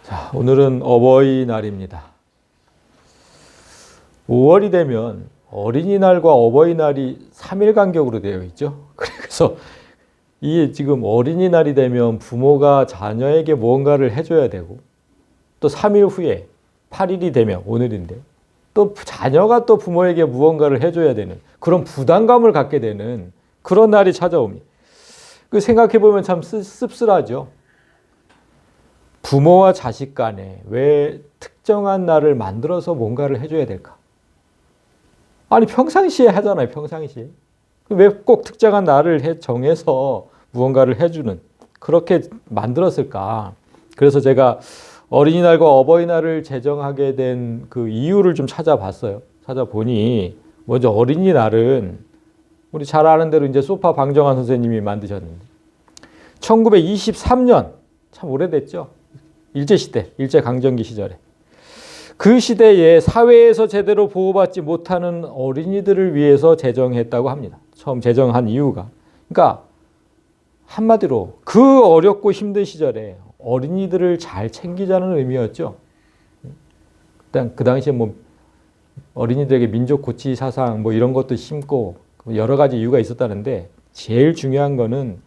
자, 오늘은 어버이날입니다. 5월이 되면 어린이날과 어버이날이 3일 간격으로 되어 있죠. 그래서 이게 지금 어린이날이 되면 부모가 자녀에게 무언가를 해줘야 되고, 또 3일 후에 8일이 되면 오늘인데 또 자녀가 또 부모에게 무언가를 해줘야 되는 그런 부담감을 갖게 되는 그런 날이 찾아옵니다. 그 생각해보면 참 씁쓸하죠. 부모와 자식 간에 왜 특정한 날을 만들어서 뭔가를 해줘야 될까? 아니 평상시에 하잖아요. 평상시에. 왜 꼭 특정한 날을 정해서 무언가를 해주는 그렇게 만들었을까? 그래서 제가 어린이날과 어버이날을 제정하게 된 그 이유를 좀 찾아봤어요. 찾아보니 먼저 어린이날은 우리 잘 아는 대로 이제 소파 방정환 선생님이 만드셨는데 1923년 참 오래됐죠. 일제시대, 일제강점기 시절에 그 시대에 사회에서 제대로 보호받지 못하는 어린이들을 위해서 제정했다고 합니다. 처음 제정한 이유가 그러니까 한마디로 그 어렵고 힘든 시절에 어린이들을 잘 챙기자는 의미였죠. 일단 그 당시에 뭐 어린이들에게 민족 고취 사상 뭐 이런 것도 심고 여러 가지 이유가 있었다는데 제일 중요한 거는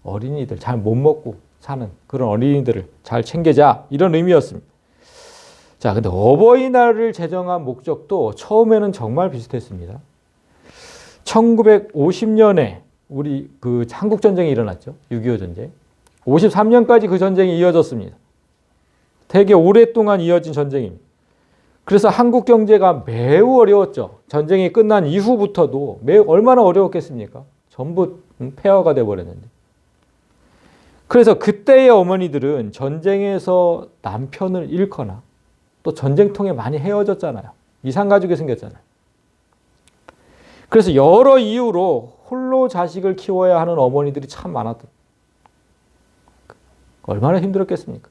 어린이들 잘 못 먹고 사는 그런 어린이들을 잘 챙기자 이런 의미였습니다. 자, 근데 어버이날을 제정한 목적도 처음에는 정말 비슷했습니다. 1950년에 우리 그 한국 전쟁이 일어났죠. 6.25 전쟁. 53년까지 그 전쟁이 이어졌습니다. 되게 오랫동안 이어진 전쟁입니다. 그래서 한국 경제가 매우 어려웠죠. 전쟁이 끝난 이후부터도 얼마나 어려웠겠습니까? 전부 폐허가 돼버렸는데. 그래서 그때의 어머니들은 전쟁에서 남편을 잃거나 또 전쟁통에 많이 헤어졌잖아요. 이산가족이 생겼잖아요. 그래서 여러 이유로 홀로 자식을 키워야 하는 어머니들이 참 많았던. 얼마나 힘들었겠습니까?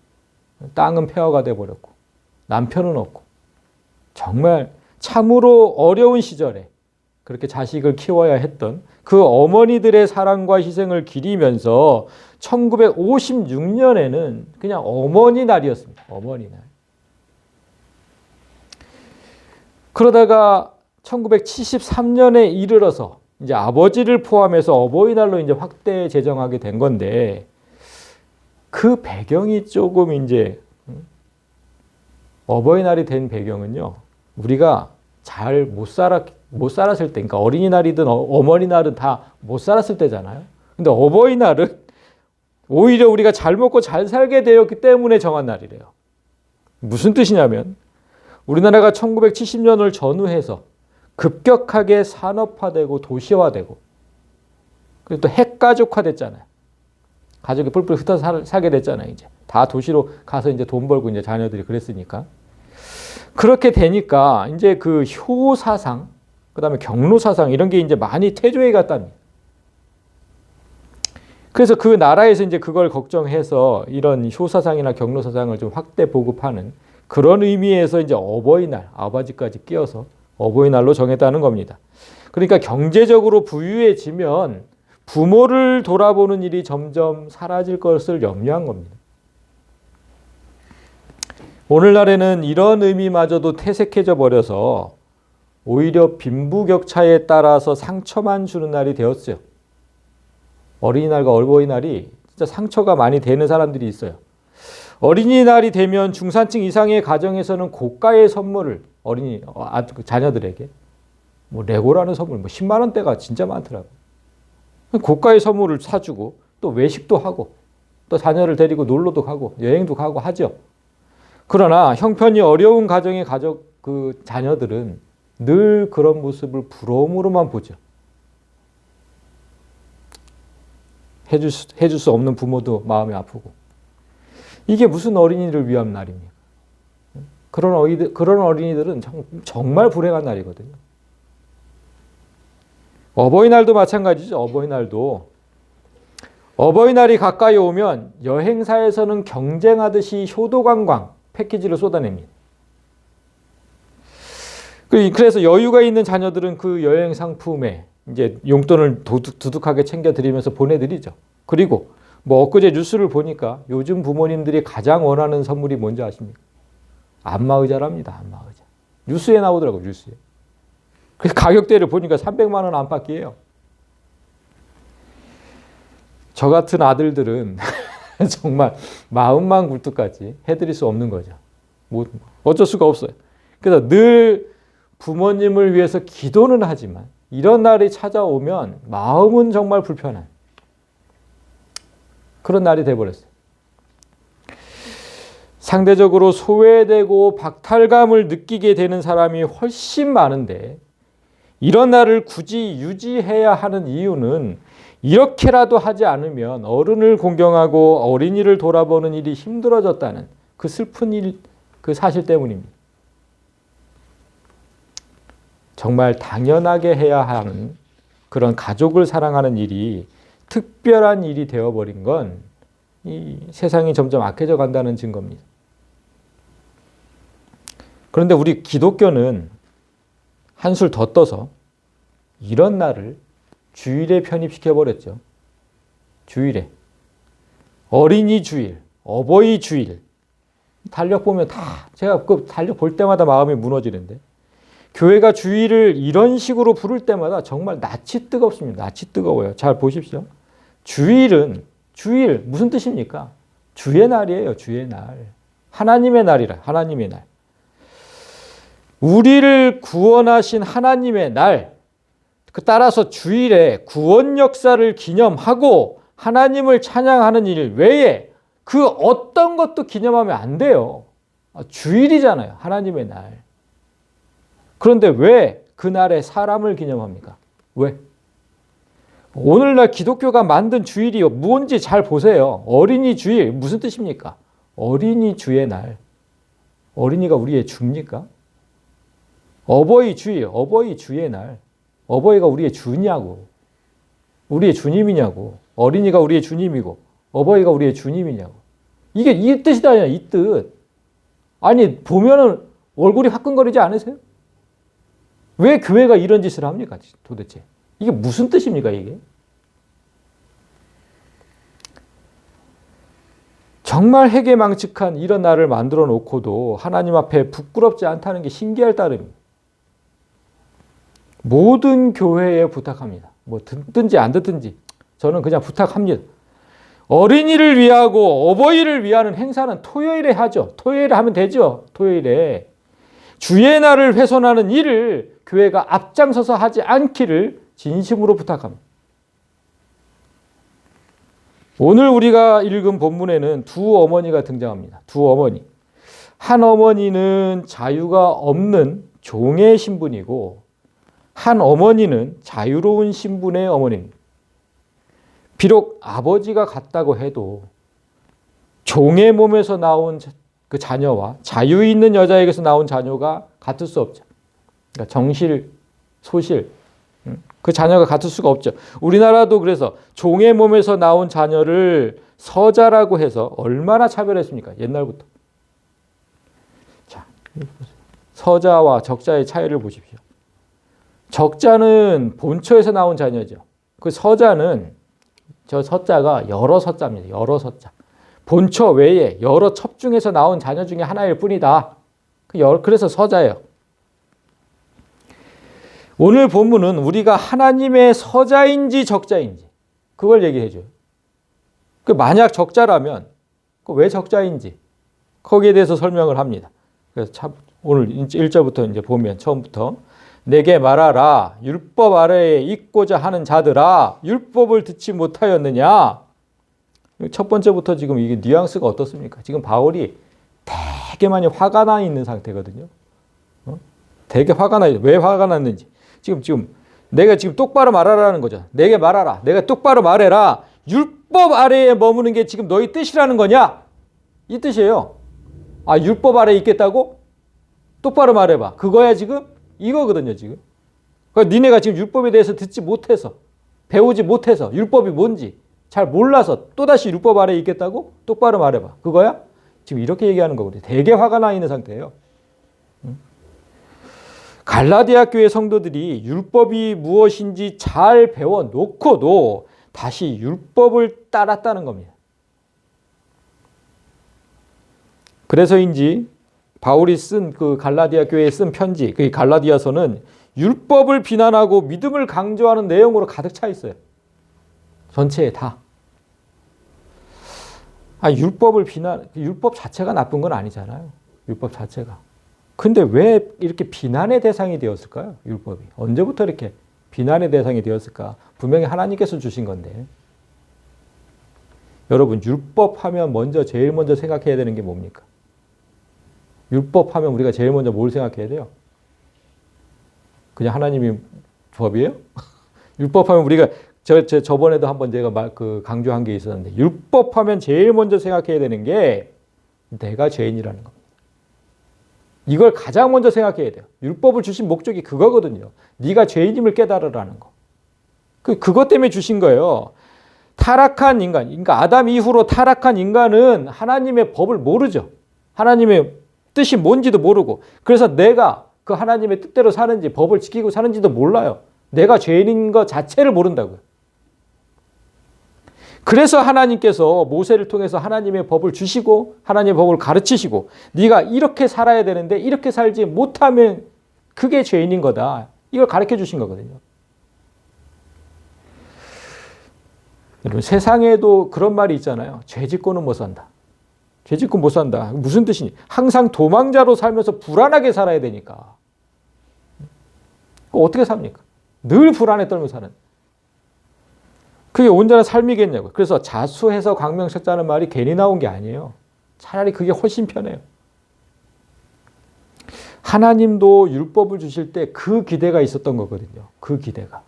땅은 폐허가 돼버렸고 남편은 없고 정말 참으로 어려운 시절에 그렇게 자식을 키워야 했던 그 어머니들의 사랑과 희생을 기리면서 1956년에는 그냥 어머니 날이었습니다. 어머니 날. 그러다가 1973년에 이르러서 이제 아버지를 포함해서 어버이날로 이제 확대 제정하게 된 건데 그 배경이 조금 이제 어버이날이 된 배경은요. 우리가 잘 못 살았을 때, 그러니까 어린이날이든 어머니날은 다 못 살았을 때잖아요. 근데 어버이날은 오히려 우리가 잘 먹고 잘 살게 되었기 때문에 정한 날이래요. 무슨 뜻이냐면 우리나라가 1970년을 전후해서 급격하게 산업화되고 도시화되고 그리고 또 핵가족화됐잖아요. 가족이 뿔뿔 흩어서 살게 됐잖아요. 이제 다 도시로 가서 이제 돈 벌고 이제 자녀들이 그랬으니까. 그렇게 되니까 이제 그 효사상, 그다음에 경로사상 이런 게 이제 많이 퇴조해 갔답니다. 그래서 그 나라에서 이제 그걸 걱정해서 이런 효사상이나 경로사상을 좀 확대 보급하는 그런 의미에서 이제 어버이날, 아버지까지 끼워서 어버이날로 정했다는 겁니다. 그러니까 경제적으로 부유해지면 부모를 돌아보는 일이 점점 사라질 것을 염려한 겁니다. 오늘날에는 이런 의미마저도 퇴색해져 버려서 오히려 빈부격차에 따라서 상처만 주는 날이 되었어요. 어린이날과 어버이날이 진짜 상처가 많이 되는 사람들이 있어요. 어린이날이 되면 중산층 이상의 가정에서는 고가의 선물을 자녀들에게 뭐 레고라는 선물, 뭐 10만 원대가 진짜 많더라고요. 고가의 선물을 사주고 또 외식도 하고 또 자녀를 데리고 놀러도 가고 여행도 가고 하죠. 그러나 형편이 어려운 가정의 그 자녀들은 늘 그런 모습을 부러움으로만 보죠. 해줄 수 없는 부모도 마음이 아프고. 이게 무슨 어린이를 위한 날입니까? 그런 어린이들은 정말 불행한 날이거든요. 어버이날도 마찬가지죠. 어버이날이 가까이 오면 여행사에서는 경쟁하듯이 효도관광 패키지를 쏟아냅니다. 그래서 여유가 있는 자녀들은 그 여행 상품에 이제 용돈을 두둑하게 챙겨드리면서 보내드리죠. 그리고 뭐 엊그제 뉴스를 보니까 요즘 부모님들이 가장 원하는 선물이 뭔지 아십니까? 안마의자랍니다. 안마의자. 뉴스에 나오더라고요. 뉴스에. 그래서 가격대를 보니까 300만 원 안팎이에요. 저 같은 아들들은 정말 마음만 굴뚝같이 해드릴 수 없는 거죠. 뭐 어쩔 수가 없어요. 그래서 늘 부모님을 위해서 기도는 하지만 이런 날이 찾아오면 마음은 정말 불편한 그런 날이 돼버렸어요. 상대적으로 소외되고 박탈감을 느끼게 되는 사람이 훨씬 많은데 이런 날을 굳이 유지해야 하는 이유는 이렇게라도 하지 않으면 어른을 공경하고 어린이를 돌아보는 일이 힘들어졌다는 그 슬픈 일, 그 사실 때문입니다. 정말 당연하게 해야 하는 그런 가족을 사랑하는 일이 특별한 일이 되어버린 건 이 세상이 점점 악해져 간다는 증거입니다. 그런데 우리 기독교는 한술 더 떠서 이런 날을 주일에 편입시켜버렸죠. 주일에. 어린이 주일, 어버이 주일. 달력 보면 다 제가 그 달력 볼 때마다 마음이 무너지는데 교회가 주일을 이런 식으로 부를 때마다 정말 낯이 뜨겁습니다. 낯이 뜨거워요. 잘 보십시오. 주일은 주일 무슨 뜻입니까? 주의 날이에요. 주의 날. 하나님의 날이라. 하나님의 날. 우리를 구원하신 하나님의 날. 따라서 주일에 구원 역사를 기념하고 하나님을 찬양하는 일 외에 그 어떤 것도 기념하면 안 돼요. 주일이잖아요. 하나님의 날. 그런데 왜 그날에 사람을 기념합니까? 왜? 오늘날 기독교가 만든 주일이 뭔지 잘 보세요. 어린이 주일 무슨 뜻입니까? 어린이 주의 날. 어린이가 우리의 주입니까? 어버이 주일, 어버이 주의 날. 어버이가 우리의 주냐고. 우리의 주님이냐고. 어린이가 우리의 주님이고 어버이가 우리의 주님이냐고. 이게 이 뜻이다, 이 뜻. 아니 보면은 얼굴이 화끈거리지 않으세요? 왜 교회가 이런 짓을 합니까? 도대체. 이게 무슨 뜻입니까, 이게? 정말 해괴망측한 이런 날을 만들어 놓고도 하나님 앞에 부끄럽지 않다는 게 신기할 따름입니다. 모든 교회에 부탁합니다. 뭐 듣든지 안 듣든지 저는 그냥 부탁합니다. 어린이를 위하고 어버이를 위하는 행사는 토요일에 하죠. 토요일에 하면 되죠. 토요일에. 주의 날을 훼손하는 일을 교회가 앞장서서 하지 않기를 진심으로 부탁합니다. 오늘 우리가 읽은 본문에는 두 어머니가 등장합니다. 두 어머니. 한 어머니는 자유가 없는 종의 신분이고 한 어머니는 자유로운 신분의 어머니입니다. 비록 아버지가 같다고 해도 종의 몸에서 나온 그 자녀와 자유 있는 여자에게서 나온 자녀가 같을 수 없죠. 그러니까 정실, 소실, 그 자녀가 같을 수가 없죠. 우리나라도 그래서 종의 몸에서 나온 자녀를 서자라고 해서 얼마나 차별했습니까? 옛날부터. 자, 서자와 적자의 차이를 보십시오. 적자는 본처에서 나온 자녀죠. 그 서자는 저 서자가 여러 서자입니다. 여러 서자. 본처 외에 여러 첩 중에서 나온 자녀 중에 하나일 뿐이다. 그래서 서자예요. 오늘 본문은 우리가 하나님의 서자인지 적자인지 그걸 얘기해 줘요. 만약 적자라면 왜 적자인지 거기에 대해서 설명을 합니다. 그래서 오늘 1절부터 이제 보면 처음부터 내게 말하라 율법 아래에 있고자 하는 자들아 율법을 듣지 못하였느냐. 첫 번째부터 지금 이게 뉘앙스가 어떻습니까? 지금 바울이 되게 많이 화가 나 있는 상태거든요. 되게 화가 나 있어요. 왜 화가 났는지. 지금 내가 지금 똑바로 말하라는 거죠. 내게 말하라. 내가 똑바로 말해라. 율법 아래에 머무는 게 지금 너희 뜻이라는 거냐? 이 뜻이에요. 아, 율법 아래에 있겠다고? 똑바로 말해봐. 그거야 지금? 이거거든요, 지금. 그러니까 니네가 지금 율법에 대해서 듣지 못해서, 배우지 못해서, 율법이 뭔지 잘 몰라서 또다시 율법 아래에 있겠다고? 똑바로 말해봐. 그거야? 지금 이렇게 얘기하는 거거든요. 되게 화가 나 있는 상태예요. 갈라디아 교회 성도들이 율법이 무엇인지 잘 배워놓고도 다시 율법을 따랐다는 겁니다. 그래서인지 바울이 쓴 그 갈라디아 교회에 쓴 편지, 그 갈라디아서는 율법을 비난하고 믿음을 강조하는 내용으로 가득 차 있어요. 전체에 다. 율법 자체가 나쁜 건 아니잖아요. 율법 자체가. 근데 왜 이렇게 비난의 대상이 되었을까요? 율법이. 언제부터 이렇게 비난의 대상이 되었을까? 분명히 하나님께서 주신 건데. 여러분, 율법 하면 제일 먼저 생각해야 되는 게 뭡니까? 율법 하면 우리가 제일 먼저 뭘 생각해야 돼요? 그냥 하나님이 법이에요? 율법 하면 우리가 저번에도 한번 제가 강조한 게 있었는데, 율법 하면 제일 먼저 생각해야 되는 게 내가 죄인이라는 겁니다. 이걸 가장 먼저 생각해야 돼요. 율법을 주신 목적이 그거거든요. 네가 죄인임을 깨달으라는 거. 그것 때문에 주신 거예요. 타락한 인간, 그러니까 아담 이후로 타락한 인간은 하나님의 법을 모르죠. 하나님의 뜻이 뭔지도 모르고, 그래서 내가 그 하나님의 뜻대로 사는지 법을 지키고 사는지도 몰라요. 내가 죄인인 것 자체를 모른다고요. 그래서 하나님께서 모세를 통해서 하나님의 법을 주시고 하나님의 법을 가르치시고, 네가 이렇게 살아야 되는데 이렇게 살지 못하면 그게 죄인인 거다. 이걸 가르쳐 주신 거거든요. 여러분, 세상에도 그런 말이 있잖아요. 죄 짓고는 못 산다. 죄 짓고 못 산다. 무슨 뜻이니? 항상 도망자로 살면서 불안하게 살아야 되니까. 어떻게 삽니까? 늘 불안에 떨며 사는. 그게 온전한 삶이겠냐고요. 그래서 자수해서 광명책자는 말이 괜히 나온 게 아니에요. 차라리 그게 훨씬 편해요. 하나님도 율법을 주실 때 그 기대가 있었던 거거든요. 그 기대가.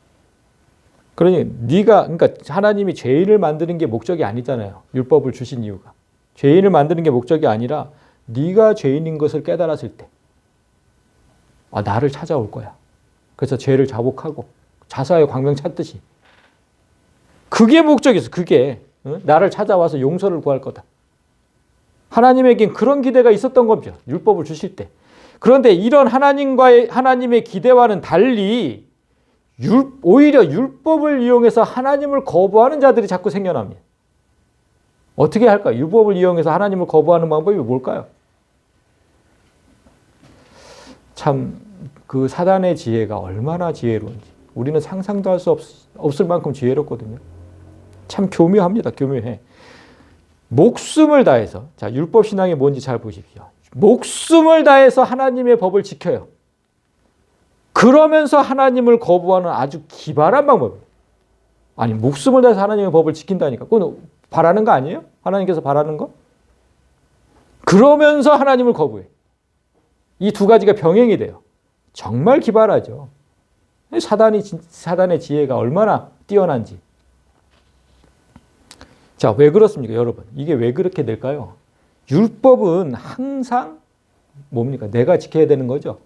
그러니까 하나님이 죄인을 만드는 게 목적이 아니잖아요. 율법을 주신 이유가. 죄인을 만드는 게 목적이 아니라 네가 죄인인 것을 깨달았을 때 나를 찾아올 거야. 그래서 죄를 자복하고 자수하여 광명 찾듯이. 그게 목적이었어. 그게 나를 찾아와서 용서를 구할 거다. 하나님에겐 그런 기대가 있었던 거죠. 율법을 주실 때. 그런데 이런 하나님의 기대와는 달리 오히려 율법을 이용해서 하나님을 거부하는 자들이 자꾸 생겨납니다. 어떻게 할까요? 율법을 이용해서 하나님을 거부하는 방법이 뭘까요? 참 그 사단의 지혜가 얼마나 지혜로운지 우리는 상상도 할 수 없을 만큼 지혜롭거든요. 참 교묘합니다. 교묘해. 목숨을 다해서, 자, 율법 신앙이 뭔지 잘 보십시오. 목숨을 다해서 하나님의 법을 지켜요. 그러면서 하나님을 거부하는 아주 기발한 방법이에요. 아니, 목숨을 다해서 하나님의 법을 지킨다니까. 그건 바라는 거 아니에요? 하나님께서 바라는 거? 그러면서 하나님을 거부해. 이 두 가지가 병행이 돼요. 정말 기발하죠. 사단의 지혜가 얼마나 뛰어난지. 자, 왜 그렇습니까, 여러분? 이게 왜 그렇게 될까요? 율법은 항상 뭡니까? 내가 지켜야 되는 거죠.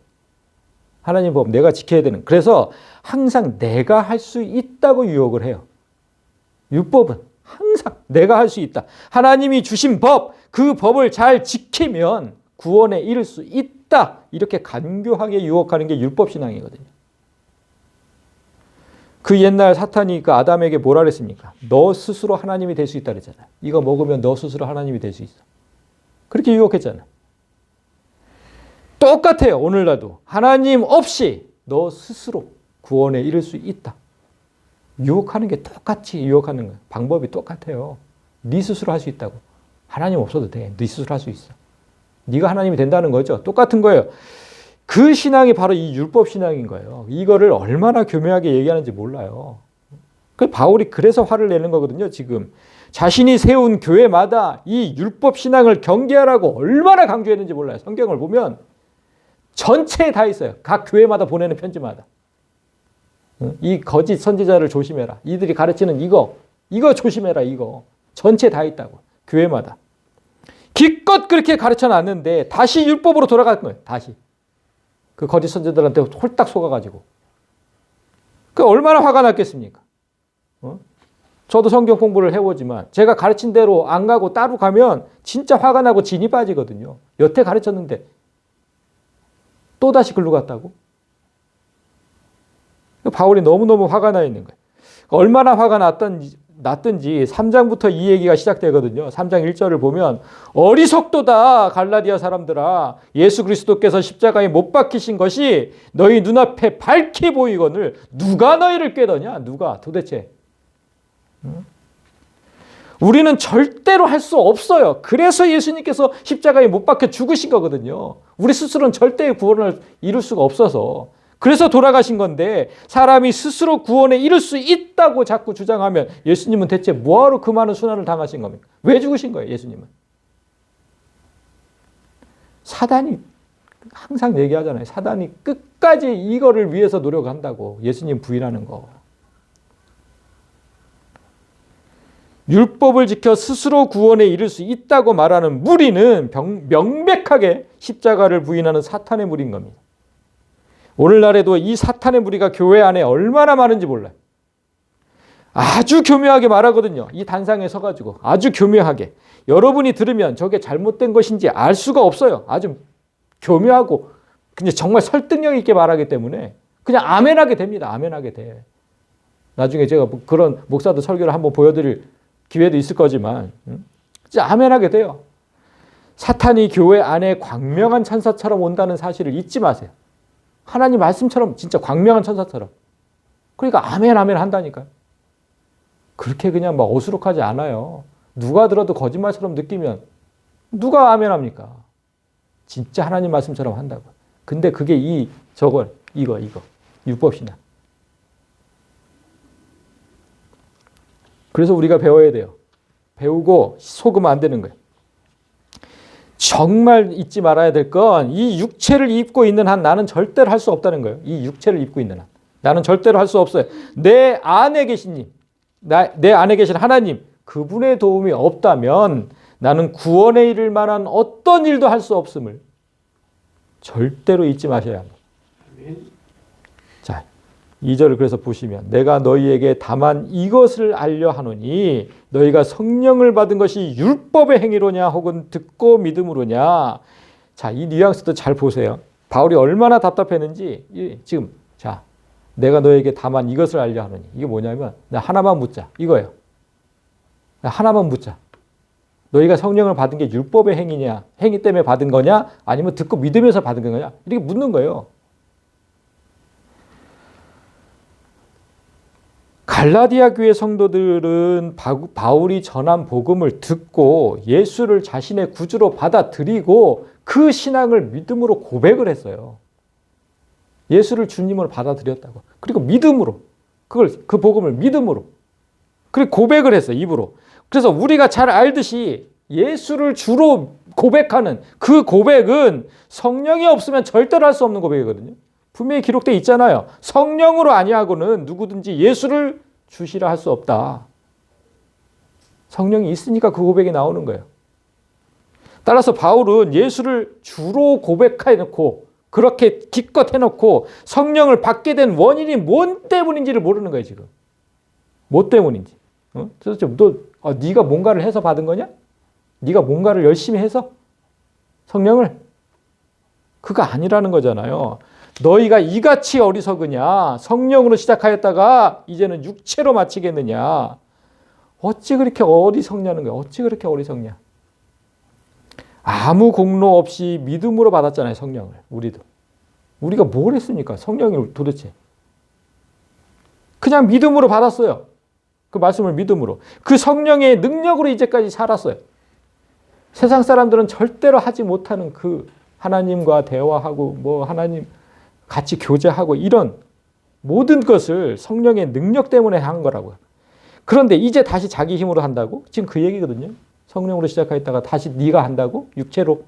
하나님 법, 내가 지켜야 되는. 그래서 항상 내가 할 수 있다고 유혹을 해요. 율법은 항상 내가 할 수 있다. 하나님이 주신 법, 그 법을 잘 지키면 구원에 이를 수 있다. 이렇게 간교하게 유혹하는 게 율법 신앙이거든요. 그 옛날 사탄이 그 아담에게 뭐라 그랬습니까? 너 스스로 하나님이 될 수 있다 그랬잖아요. 이거 먹으면 너 스스로 하나님이 될 수 있어. 그렇게 유혹했잖아요. 똑같아요. 오늘날도. 하나님 없이 너 스스로 구원에 이를 수 있다. 유혹하는 게 똑같이 유혹하는 거예요. 방법이 똑같아요. 네 스스로 할 수 있다고. 하나님 없어도 돼. 네 스스로 할 수 있어. 네가 하나님이 된다는 거죠. 똑같은 거예요. 그 신앙이 바로 이 율법 신앙인 거예요. 이거를 얼마나 교묘하게 얘기하는지 몰라요. 바울이 그래서 화를 내는 거거든요. 지금 자신이 세운 교회마다 이 율법 신앙을 경계하라고 얼마나 강조했는지 몰라요. 성경을 보면 전체에 다 있어요. 각 교회마다 보내는 편지마다. 이 거짓 선지자를 조심해라. 이들이 가르치는 이거 조심해라. 이거 전체에 다 있다고. 교회마다. 기껏 그렇게 가르쳐 놨는데 다시 율법으로 돌아갈 거예요. 다시. 그 거짓 선지자들한테 홀딱 속아가지고. 그 얼마나 화가 났겠습니까? 저도 성경 공부를 해보지만 제가 가르친 대로 안 가고 따로 가면 진짜 화가 나고 진이 빠지거든요. 여태 가르쳤는데 또다시 글로 갔다고? 바울이 너무너무 화가 나 있는 거예요. 얼마나 화가 났든지 3장부터 이 얘기가 시작되거든요. 3장 1절을 보면 어리석도다 갈라디아 사람들아 예수 그리스도께서 십자가에 못 박히신 것이 너희 눈앞에 밝히 보이거늘 누가 너희를 꾀더냐? 누가 도대체? 우리는 절대로 할 수 없어요. 그래서 예수님께서 십자가에 못 박혀 죽으신 거거든요. 우리 스스로는 절대의 구원을 이룰 수가 없어서 그래서 돌아가신 건데 사람이 스스로 구원에 이를 수 있다고 자꾸 주장하면 예수님은 대체 뭐하러 그 많은 순환을 당하신 겁니까? 왜 죽으신 거예요, 예수님은? 사단이 항상 얘기하잖아요. 사단이 끝까지 이거를 위해서 노력한다고. 예수님 부인하는 거. 율법을 지켜 스스로 구원에 이를 수 있다고 말하는 무리는 명백하게 십자가를 부인하는 사탄의 무리인 겁니다. 오늘날에도 이 사탄의 무리가 교회 안에 얼마나 많은지 몰라요. 아주 교묘하게 말하거든요. 이 단상에 서가지고 아주 교묘하게. 여러분이 들으면 저게 잘못된 것인지 알 수가 없어요. 아주 교묘하고 근데 정말 설득력 있게 말하기 때문에 그냥 아멘하게 됩니다. 아멘하게 돼. 나중에 제가 그런 목사들 설교를 한번 보여드릴 기회도 있을 거지만 진짜 아멘하게 돼요. 사탄이 교회 안에 광명한 천사처럼 온다는 사실을 잊지 마세요. 하나님 말씀처럼 진짜 광명한 천사처럼. 그러니까 아멘 아멘 한다니까요. 그렇게 그냥 막 어수룩하지 않아요. 누가 들어도 거짓말처럼 느끼면 누가 아멘 합니까? 진짜 하나님 말씀처럼 한다고. 근데 그게 이거 율법신앙. 그래서 우리가 배워야 돼요. 배우고 속으면 안 되는 거예요. 정말 잊지 말아야 될 건 이 육체를 입고 있는 한 나는 절대로 할 수 없다는 거예요. 이 육체를 입고 있는 한. 나는 절대로 할 수 없어요. 내 안에 계신 님, 내 안에 계신 하나님, 그분의 도움이 없다면 나는 구원에 이를 만한 어떤 일도 할 수 없음을 절대로 잊지 마셔야 합니다. 자, 2절을 그래서 보시면 내가 너희에게 다만 이것을 알려 하노니 너희가 성령을 받은 것이 율법의 행위로냐 혹은 듣고 믿음으로냐. 자, 이 뉘앙스도 잘 보세요. 바울이 얼마나 답답했는지 지금 자, 내가 너희에게 다만 이것을 알려 하노니 이게 뭐냐면 나 하나만 묻자 이거예요. 나 하나만 묻자. 너희가 성령을 받은 게 율법의 행위냐 행위 때문에 받은 거냐 아니면 듣고 믿으면서 받은 거냐 이렇게 묻는 거예요. 갈라디아 교회 성도들은 바울이 전한 복음을 듣고 예수를 자신의 구주로 받아들이고 그 신앙을 믿음으로 고백을 했어요. 예수를 주님으로 받아들였다고. 그리고 믿음으로 그 복음을 믿음으로 그리고 고백을 했어요. 입으로. 그래서 우리가 잘 알듯이 예수를 주로 고백하는 그 고백은 성령이 없으면 절대로 할 수 없는 고백이거든요. 분명히 기록되어 있잖아요. 성령으로 아니하고는 누구든지 예수를 주시라 할 수 없다. 성령이 있으니까 그 고백이 나오는 거예요. 따라서 바울은 예수를 주로 고백해놓고 그렇게 기껏 해놓고 성령을 받게 된 원인이 뭔 때문인지를 모르는 거예요. 지금. 뭐 때문인지. 도대체 네가 뭔가를 해서 받은 거냐? 네가 뭔가를 열심히 해서? 성령을? 그거 아니라는 거잖아요. 너희가 이같이 어리석으냐? 성령으로 시작하였다가 이제는 육체로 마치겠느냐? 어찌 그렇게 어리석냐는 거야. 어찌 그렇게 어리석냐? 아무 공로 없이 믿음으로 받았잖아요. 성령을. 우리도. 우리가 뭘 했습니까? 성령을 도대체. 그냥 믿음으로 받았어요. 그 말씀을 믿음으로. 그 성령의 능력으로 이제까지 살았어요. 세상 사람들은 절대로 하지 못하는 그 하나님과 대화하고 하나님 같이 교제하고 이런 모든 것을 성령의 능력 때문에 한 거라고요. 그런데 이제 다시 자기 힘으로 한다고? 지금 그 얘기거든요. 성령으로 시작했다가 다시 네가 한다고? 육체로?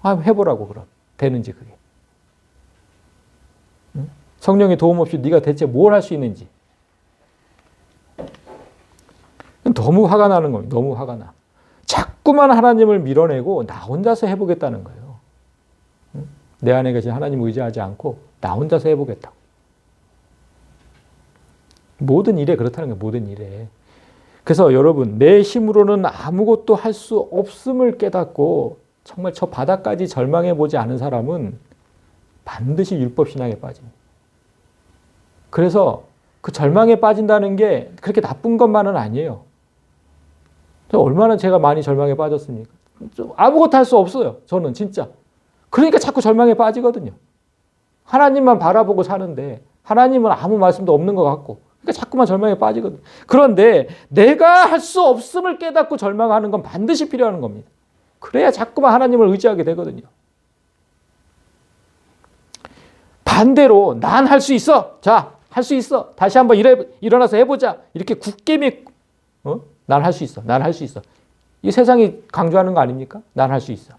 해보라고 그럼. 되는지 그게. 성령의 도움 없이 네가 대체 뭘 할 수 있는지. 너무 화가 나는 거예요. 너무 화가 나. 자꾸만 하나님을 밀어내고 나 혼자서 해보겠다는 거예요. 내 안에 계신 하나님 의지하지 않고 나 혼자서 해보겠다고. 모든 일에 그렇다는 거예요. 모든 일에. 그래서 여러분 내 힘으로는 아무것도 할 수 없음을 깨닫고 정말 저 바닥까지 절망해보지 않은 사람은 반드시 율법신앙에 빠집니다. 그래서 그 절망에 빠진다는 게 그렇게 나쁜 것만은 아니에요. 얼마나 제가 많이 절망에 빠졌습니까? 아무것도 할 수 없어요. 저는 진짜. 그러니까 자꾸 절망에 빠지거든요. 하나님만 바라보고 사는데 하나님은 아무 말씀도 없는 것 같고 그러니까 자꾸만 절망에 빠지거든요. 그런데 내가 할 수 없음을 깨닫고 절망하는 건 반드시 필요한 겁니다. 그래야 자꾸만 하나님을 의지하게 되거든요. 반대로 난 할 수 있어. 자, 할 수 있어. 다시 한번 일어나서 해보자. 이렇게 굳게 믿고 난 할 수 있어. 난 할 수 있어. 이 세상이 강조하는 거 아닙니까? 난 할 수 있어.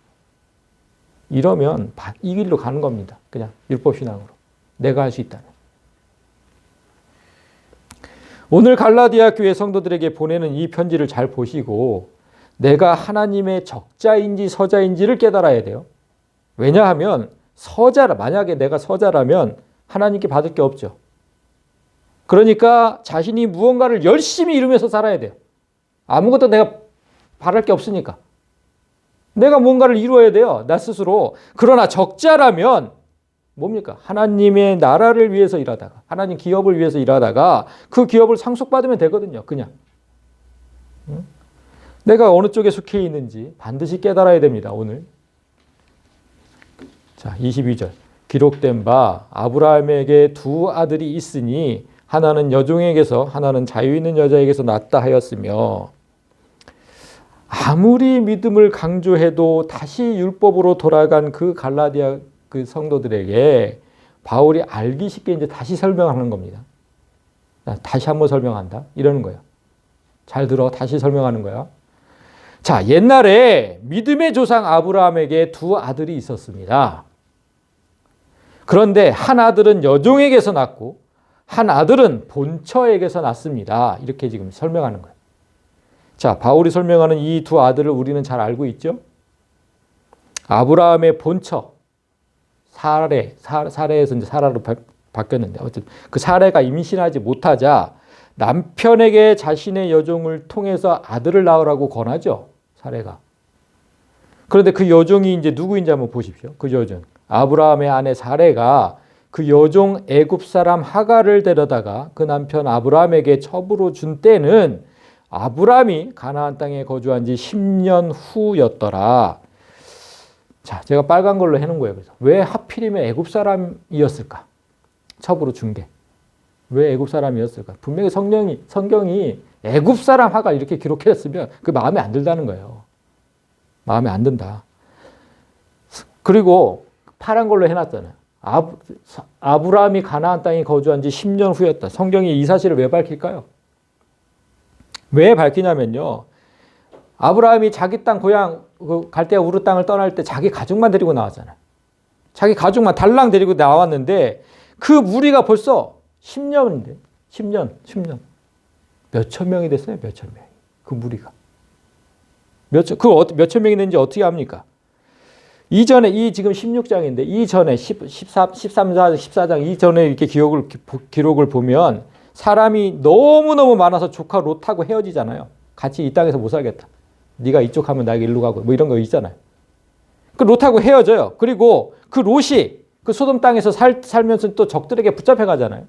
이러면 이 길로 가는 겁니다. 그냥 율법신앙으로. 내가 할 수 있다는. 오늘 갈라디아 교회 성도들에게 보내는 이 편지를 잘 보시고 내가 하나님의 적자인지 서자인지를 깨달아야 돼요. 왜냐하면 만약에 내가 서자라면 하나님께 받을 게 없죠. 그러니까 자신이 무언가를 열심히 이루면서 살아야 돼요. 아무것도 내가 바랄 게 없으니까. 내가 뭔가를 이루어야 돼요. 나 스스로. 그러나 적자라면 뭡니까? 하나님의 나라를 위해서 일하다가 하나님 기업을 위해서 일하다가 그 기업을 상속받으면 되거든요. 그냥. 내가 어느 쪽에 속해 있는지 반드시 깨달아야 됩니다. 오늘. 자, 22절. 기록된 바 아브라함에게 두 아들이 있으니 하나는 여종에게서 하나는 자유 있는 여자에게서 낳았다 하였으며 아무리 믿음을 강조해도 다시 율법으로 돌아간 그 갈라디아 그 성도들에게 바울이 알기 쉽게 이제 다시 설명하는 겁니다. 다시 한번 설명한다. 이러는 거예요. 잘 들어. 다시 설명하는 거야. 자, 옛날에 믿음의 조상 아브라함에게 두 아들이 있었습니다. 그런데 한 아들은 여종에게서 낳고 한 아들은 본처에게서 낳습니다. 이렇게 지금 설명하는 거예요. 자, 바울이 설명하는 이 두 아들을 우리는 잘 알고 있죠? 아브라함의 본처, 사레에서 이제 사라로 바뀌었는데, 어쨌든 그 사레가 임신하지 못하자 남편에게 자신의 여종을 통해서 아들을 낳으라고 권하죠, 사레가. 그런데 그 여종이 이제 누구인지 한번 보십시오. 그 여종. 아브라함의 아내 사레가 그 여종 애굽 사람 하갈을 데려다가 그 남편 아브라함에게 첩으로 준 때는 아브라함이 가나안 땅에 거주한 지 10년 후였더라. 자, 제가 빨간 걸로 해놓은 거예요. 그래서 왜 하필이면 애굽 사람이었을까? 첩으로 준 게. 왜 애굽 사람이었을까? 분명히 성경이 애굽 사람 하갈 이렇게 기록했으면 그 마음에 안 들다는 거예요. 마음에 안 든다. 그리고 파란 걸로 해놨잖아요. 아브라함이 가나안 땅에 거주한 지 10년 후였다. 성경이 이 사실을 왜 밝힐까요? 왜 밝히냐면요. 아브라함이 자기 땅 고향 갈대아 우르 땅을 떠날 때 자기 가족만 데리고 나왔잖아요. 자기 가족만 달랑 데리고 나왔는데 그 무리가 벌써 10년인데 10년 몇천 명이 됐어요. 몇천 명이. 그 무리가. 몇천 명이 됐는지 어떻게 합니까? 이전에 이 지금 16장인데 이전에 13장, 14장 이전에 이렇게 기록을 보면 사람이 너무너무 많아서 조카 롯하고 헤어지잖아요. 같이 이 땅에서 못 살겠다. 네가 이쪽 하면 나에게 일로 가고 뭐 이런 거 있잖아요. 그 롯하고 헤어져요. 그리고 그 롯이 그 소돔 땅에서 살면서 또 적들에게 붙잡혀 가잖아요.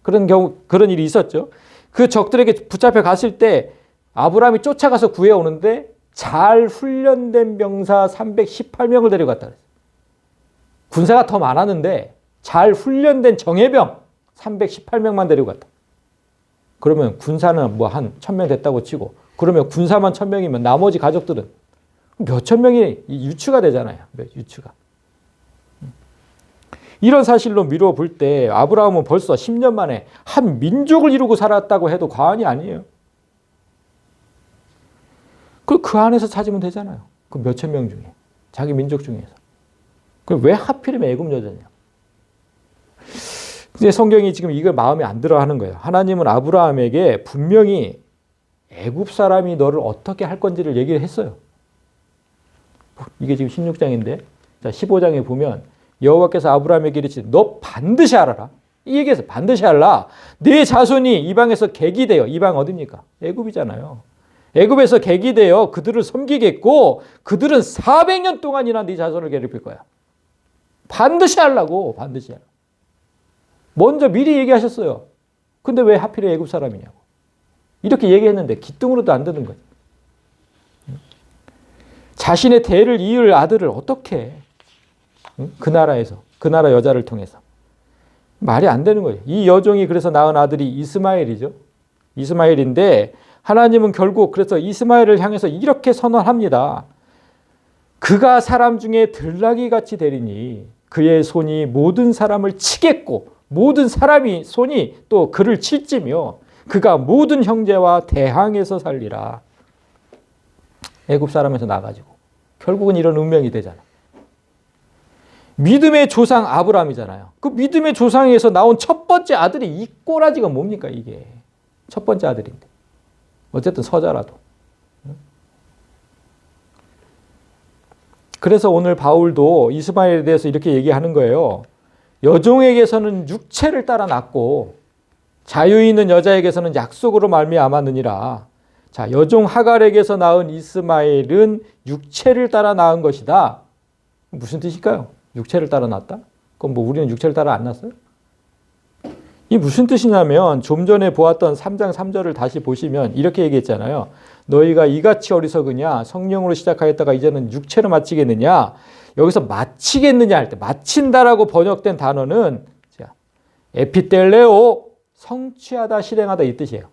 그런 일이 있었죠. 그 적들에게 붙잡혀 갔을 때 아브라함이 쫓아가서 구해오는데 잘 훈련된 병사 318명을 데려갔다 그랬어요. 군사가 더 많았는데 잘 훈련된 정예병 318명만 데려갔다. 그러면 군사는 뭐 한 1000명 됐다고 치고 그러면 군사만 1000명이면 나머지 가족들은 몇천 명이 유추가 되잖아요. 유추가. 이런 사실로 미루어 볼 때 아브라함은 벌써 10년 만에 한 민족을 이루고 살았다고 해도 과언이 아니에요. 그 안에서 찾으면 되잖아요. 그 몇천 명 중에. 자기 민족 중에서. 그럼 왜 하필이면 애굽 여자냐. 이제 성경이 지금 이걸 마음에 안 들어 하는 거예요. 하나님은 아브라함에게 분명히 애굽 사람이 너를 어떻게 할 건지를 얘기를 했어요. 이게 지금 16장인데 자 15장에 보면 여호와께서 아브라함에게 이르시되 너 반드시 알아라. 이 얘기해서 반드시 알라. 네 자손이 이방에서 객이 되어 이방 어디입니까? 애굽이잖아요. 애굽에서 객이 되어 그들을 섬기겠고 그들은 400년 동안이나 네 자손을 괴롭힐 거야. 반드시 하려고. 반드시 하려고. 먼저 미리 얘기하셨어요. 근데 왜 하필 애굽 사람이냐고. 이렇게 얘기했는데 기뚱으로도 안 드는 거지. 자신의 대를 이을 아들을 어떻게 해? 그 나라에서, 그 나라 여자를 통해서. 말이 안 되는 거예요. 이 여종이 그래서 낳은 아들이 이스마엘이죠. 이스마엘인데 하나님은 결국 그래서 이스마엘을 향해서 이렇게 선언합니다. 그가 사람 중에 들나귀같이 되리니 그의 손이 모든 사람을 치겠고 모든 사람이 손이 또 그를 칠지며 그가 모든 형제와 대항해서 살리라. 애굽 사람에서 나가지고 결국은 이런 운명이 되잖아. 믿음의 조상 아브라함이잖아요. 그 믿음의 조상에서 나온 첫 번째 아들이 이 꼬라지가 뭡니까 이게. 첫 번째 아들인데. 어쨌든 서자라도. 그래서 오늘 바울도 이스마엘에 대해서 이렇게 얘기하는 거예요. 여종에게서는 육체를 따라 낳고 자유 있는 여자에게서는 약속으로 말미암았느니라. 자, 여종 하갈에게서 낳은 이스마엘은 육체를 따라 낳은 것이다. 무슨 뜻일까요? 육체를 따라 낳았다? 그럼 뭐 우리는 육체를 따라 안 낳았어요? 이 무슨 뜻이냐면 좀 전에 보았던 3장 3절을 다시 보시면 이렇게 얘기했잖아요. 너희가 이같이 어리석으냐? 성령으로 시작하였다가 이제는 육체로 마치겠느냐? 여기서 마치겠느냐 할 때 마친다라고 번역된 단어는 에피텔레오, 성취하다, 실행하다 이 뜻이에요.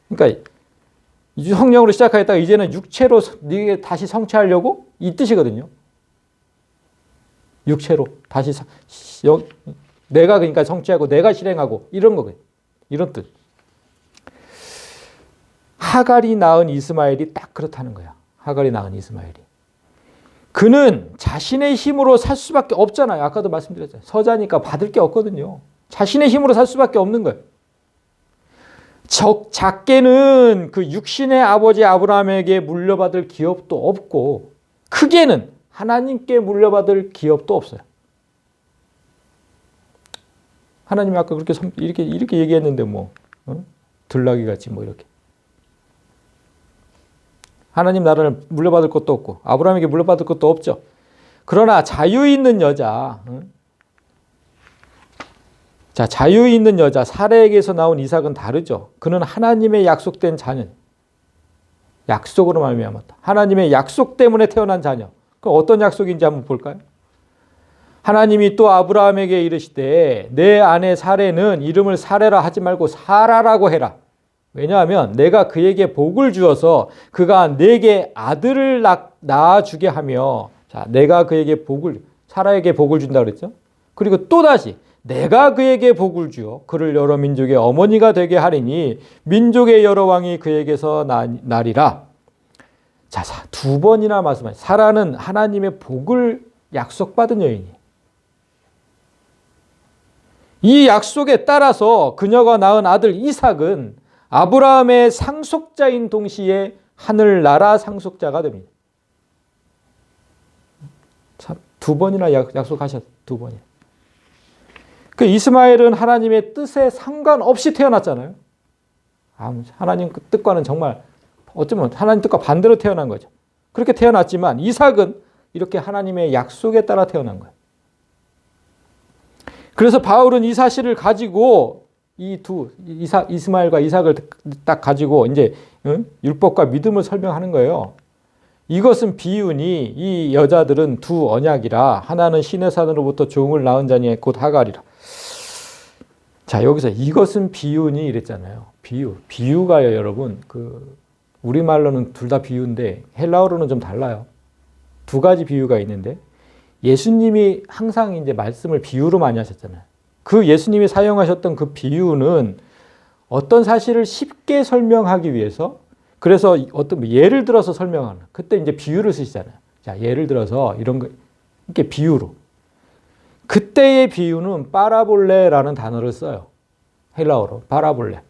그러니까 성령으로 시작하였다가 이제는 육체로 네게 다시 성취하려고 이 뜻이거든요. 육체로 다시 내가 그러니까 성취하고 내가 실행하고 이런 거거든요. 이런 뜻. 하갈이 낳은 이스마엘이 딱 그렇다는 거야. 하갈이 낳은 이스마엘이. 그는 자신의 힘으로 살 수밖에 없잖아요. 아까도 말씀드렸잖아요. 서자니까 받을 게 없거든요. 자신의 힘으로 살 수밖에 없는 거예요. 작게는 그 육신의 아버지 아브라함에게 물려받을 기업도 없고 크게는 하나님께 물려받을 기업도 없어요. 하나님이 아까 그렇게 이렇게 얘기했는데 뭐 들나귀 같이 뭐 이렇게 하나님 나라를 물려받을 것도 없고 아브라함에게 물려받을 것도 없죠. 그러나 자유 있는 여자, 자 자유 있는 여자 사레에게서 나온 이삭은 다르죠. 그는 하나님의 약속된 자녀, 약속으로 말미암았다. 하나님의 약속 때문에 태어난 자녀. 그럼 어떤 약속인지 한번 볼까요? 하나님이 또 아브라함에게 이르시되 내 아내 사레는 이름을 사레라 하지 말고 사라라고 해라. 왜냐하면 내가 그에게 복을 주어서 그가 내게 아들을 낳아주게 하며, 자 내가 그에게 사라에게 복을 준다 그랬죠. 그리고 또다시 내가 그에게 복을 주어 그를 여러 민족의 어머니가 되게 하리니 민족의 여러 왕이 그에게서 나리라. 자, 두 번이나 말씀하셨어요. 사라는 하나님의 복을 약속받은 여인이에요. 이 약속에 따라서 그녀가 낳은 아들 이삭은 아브라함의 상속자인 동시에 하늘나라 상속자가 됩니다. 참, 두 번이나 약속하셨어요. 두 번이나. 그 이스마엘은 하나님의 뜻에 상관없이 태어났잖아요. 하나님 뜻과는 정말 어쩌면 하나님 뜻과 반대로 태어난 거죠. 그렇게 태어났지만 이삭은 이렇게 하나님의 약속에 따라 태어난 거예요. 그래서 바울은 이 사실을 가지고 이스마엘과 이삭을 딱 가지고 이제 율법과 믿음을 설명하는 거예요. 이것은 비유니 이 여자들은 두 언약이라 하나는 신의 산으로부터 종을 낳은 자니 곧 하갈이라. 자 여기서 이것은 비유니 이랬잖아요. 비유가요 여러분 우리말로는 둘 다 비유인데 헬라어로는 좀 달라요. 두 가지 비유가 있는데 예수님이 항상 이제 말씀을 비유로 많이 하셨잖아요. 그 예수님이 사용하셨던 그 비유는 어떤 사실을 쉽게 설명하기 위해서 그래서 어떤 예를 들어서 설명하는 그때 이제 비유를 쓰시잖아요. 자, 예를 들어서 이런 거 이렇게 비유로. 그때의 비유는 파라볼레라는 단어를 써요. 헬라어로 파라볼레.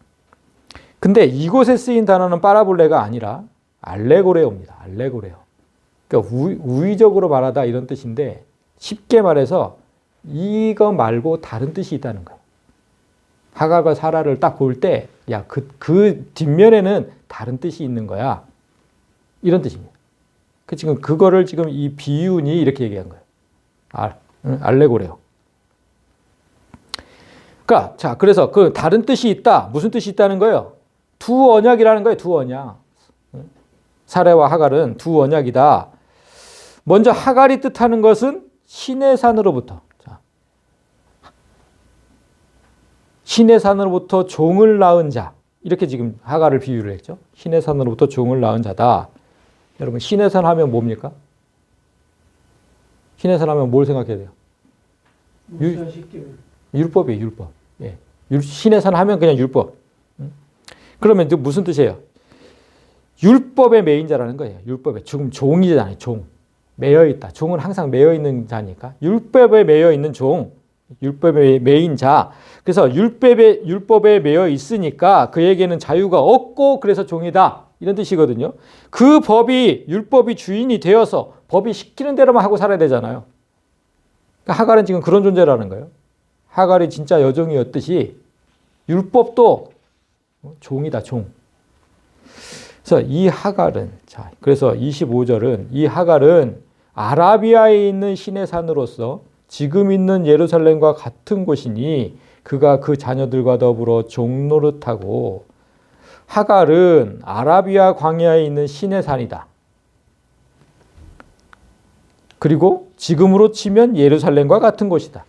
근데 이곳에 쓰인 단어는 파라볼레가 아니라 알레고레오입니다. 알레고레오. 그러니까 우의적으로 말하다 이런 뜻인데 쉽게 말해서 이거 말고 다른 뜻이 있다는 거예요. 하갈과 사라를 딱 볼 때 야, 그 뒷면에는 다른 뜻이 있는 거야. 이런 뜻입니다. 지금 그거를 지금 이 비유니 이렇게 얘기한 거예요. 알레고레오. 그러니까 자, 그래서 그 다른 뜻이 있다. 무슨 뜻이 있다는 거예요? 두 언약이라는 거예요. 두 언약. 사레와 하갈은 두 언약이다. 먼저 하갈이 뜻하는 것은 시내산으로부터. 자, 시내산으로부터 종을 낳은 자. 이렇게 지금 하갈을 비유를 했죠. 시내산으로부터 종을 낳은 자다. 여러분, 시내산 하면 뭡니까? 시내산 하면 뭘 생각해야 돼요? 율법이에요, 율법. 예. 시내산 하면 그냥 율법. 그러면 무슨 뜻이에요? 율법의 매인자라는 거예요. 율법에. 지금 종이잖아요, 종. 매여 있다. 종은 항상 매여 있는 자니까. 율법에 매여 있는 종. 율법의 매인 자. 그래서 율법에 매여 있으니까 그에게는 자유가 없고 그래서 종이다. 이런 뜻이거든요. 그 율법이 주인이 되어서 법이 시키는 대로만 하고 살아야 되잖아요. 그러니까 하갈은 지금 그런 존재라는 거예요. 하갈이 진짜 여종이었듯이 율법도 종이다, 종. 그래서 이 하갈은, 자, 그래서 25절은 이 하갈은 아라비아에 있는 시내산으로서 지금 있는 예루살렘과 같은 곳이니 그가 그 자녀들과 더불어 종노릇하고 하갈은 아라비아 광야에 있는 시내산이다. 그리고 지금으로 치면 예루살렘과 같은 곳이다.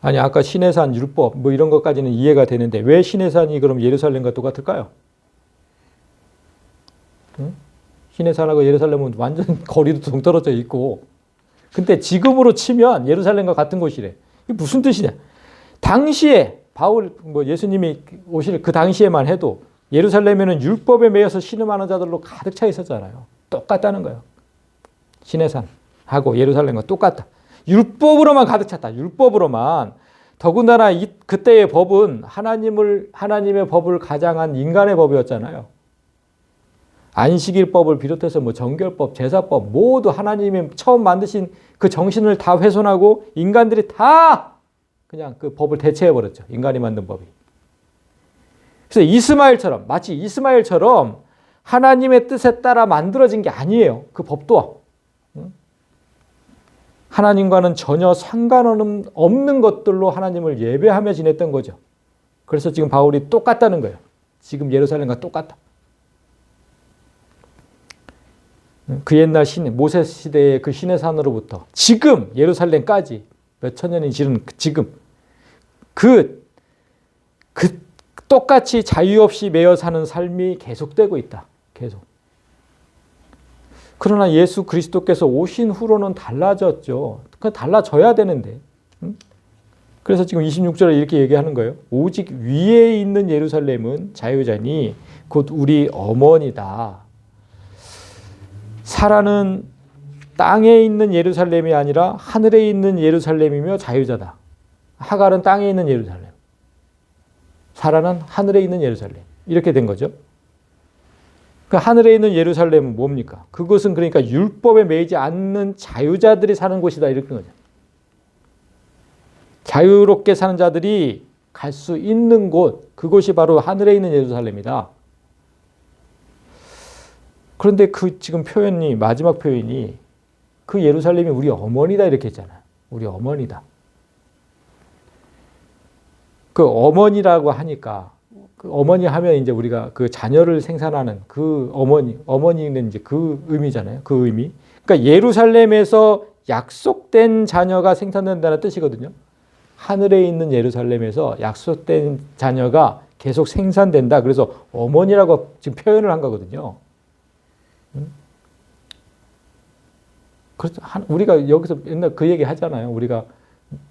아니 아까 시내산 율법 뭐 이런 것까지는 이해가 되는데 왜 시내산이 그럼 예루살렘과 똑같을까요? 응? 시내산하고 예루살렘은 완전 거리도 동떨어져 있고 근데 지금으로 치면 예루살렘과 같은 곳이래. 이게 무슨 뜻이냐? 당시에 예수님이 오실 그 당시에만 해도 예루살렘에는 율법에 매여서 신음하는 자들로 가득 차 있었잖아요. 똑같다는 거예요. 시내산하고 예루살렘과 똑같다. 율법으로만 가득 찼다. 율법으로만. 더군다나 그때의 법은 하나님의 법을 가장한 인간의 법이었잖아요. 안식일법을 비롯해서 정결법, 제사법 모두 하나님이 처음 만드신 그 정신을 다 훼손하고 인간들이 다 그냥 그 법을 대체해버렸죠. 인간이 만든 법이. 그래서 마치 이스마엘처럼 하나님의 뜻에 따라 만들어진 게 아니에요. 그 법도. 하나님과는 전혀 상관없는 것들로 하나님을 예배하며 지냈던 거죠. 그래서 지금 바울이 똑같다는 거예요. 지금 예루살렘과 똑같다. 그 옛날 모세 시대의 그 시내산으로부터 지금 예루살렘까지 몇천 년이 지른 지금 그 똑같이 자유 없이 매여 사는 삶이 계속되고 있다. 계속. 그러나 예수 그리스도께서 오신 후로는 달라졌죠. 그건 달라져야 되는데. 그래서 지금 26절에 이렇게 얘기하는 거예요. 오직 위에 있는 예루살렘은 자유자니 곧 우리 어머니다. 사라는 땅에 있는 예루살렘이 아니라 하늘에 있는 예루살렘이며 자유자다. 하갈은 땅에 있는 예루살렘. 사라는 하늘에 있는 예루살렘. 이렇게 된 거죠. 그 하늘에 있는 예루살렘은 뭡니까? 그것은 그러니까 율법에 매이지 않는 자유자들이 사는 곳이다. 이렇게 거죠. 자유롭게 사는 자들이 갈 수 있는 곳, 그곳이 바로 하늘에 있는 예루살렘이다. 그런데 지금 마지막 표현이 그 예루살렘이 우리 어머니다 이렇게 했잖아요. 우리 어머니다. 그 어머니라고 하니까 그 어머니 하면 이제 우리가 그 자녀를 생산하는 그 어머니는 이제 그 의미잖아요. 그 의미. 그러니까 예루살렘에서 약속된 자녀가 생산된다는 뜻이거든요. 하늘에 있는 예루살렘에서 약속된 자녀가 계속 생산된다. 그래서 어머니라고 지금 표현을 한 거거든요. 그렇죠. 우리가 여기서 옛날 그 얘기 하잖아요. 우리가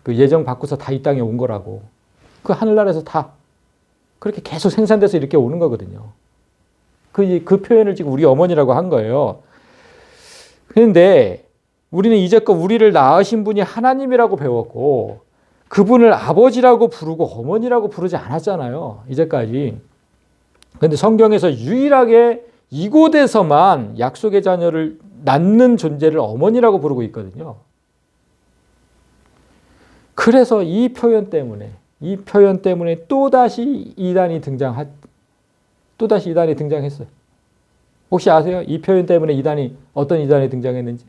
그 예정 바꾸서 다 이 땅에 온 거라고. 그 하늘나라에서 다 그렇게 계속 생산돼서 이렇게 오는 거거든요. 그 표현을 지금 우리 어머니라고 한 거예요. 그런데 우리는 이제껏 우리를 낳으신 분이 하나님이라고 배웠고 그분을 아버지라고 부르고 어머니라고 부르지 않았잖아요. 이제까지. 그런데 성경에서 유일하게 이곳에서만 약속의 자녀를 낳는 존재를 어머니라고 부르고 있거든요. 그래서 이 표현 때문에 또다시 이단이 등장했어요. 혹시 아세요? 이 표현 때문에 어떤 이단이 등장했는지?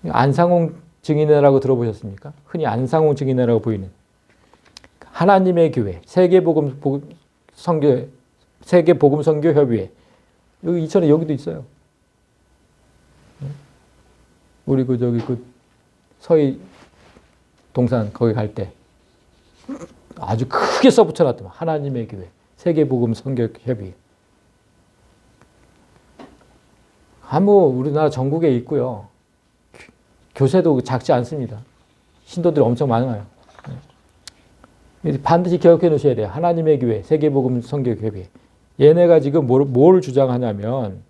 안상홍 증인회라고 들어보셨습니까? 흔히 안상홍 증인회라고 보이는 하나님의 교회, 세계복음선교협의회. 여기 이천에 여기도 있어요. 우리 서희 동산 거기 갈 때 아주 크게 써붙여놨더만 하나님의 교회, 세계복음선교협의회. 우리나라 전국에 있고요. 교세도 작지 않습니다. 신도들이 엄청 많아요. 반드시 기억해 놓으셔야 돼요. 하나님의 교회, 세계복음 선교협의회. 얘네가 지금 뭘 주장하냐면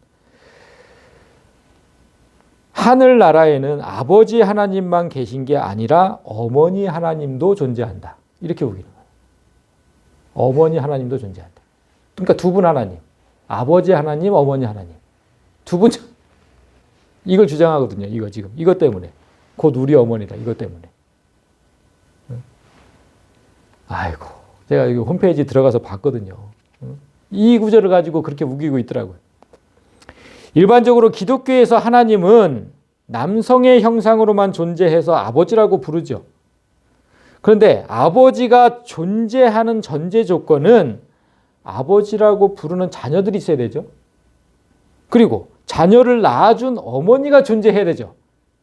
하늘나라에는 아버지 하나님만 계신 게 아니라 어머니 하나님도 존재한다. 이렇게 우기는 거예요. 어머니 하나님도 존재한다. 그러니까 두 분 하나님. 아버지 하나님, 어머니 하나님. 두 분, 이걸 주장하거든요. 이것 때문에. 곧 우리 어머니다. 이것 때문에. 아이고, 제가 여기 홈페이지 들어가서 봤거든요. 이 구절을 가지고 그렇게 우기고 있더라고요. 일반적으로 기독교에서 하나님은 남성의 형상으로만 존재해서 아버지라고 부르죠. 그런데 아버지가 존재하는 전제 조건은 아버지라고 부르는 자녀들이 있어야 되죠. 그리고 자녀를 낳아준 어머니가 존재해야 되죠.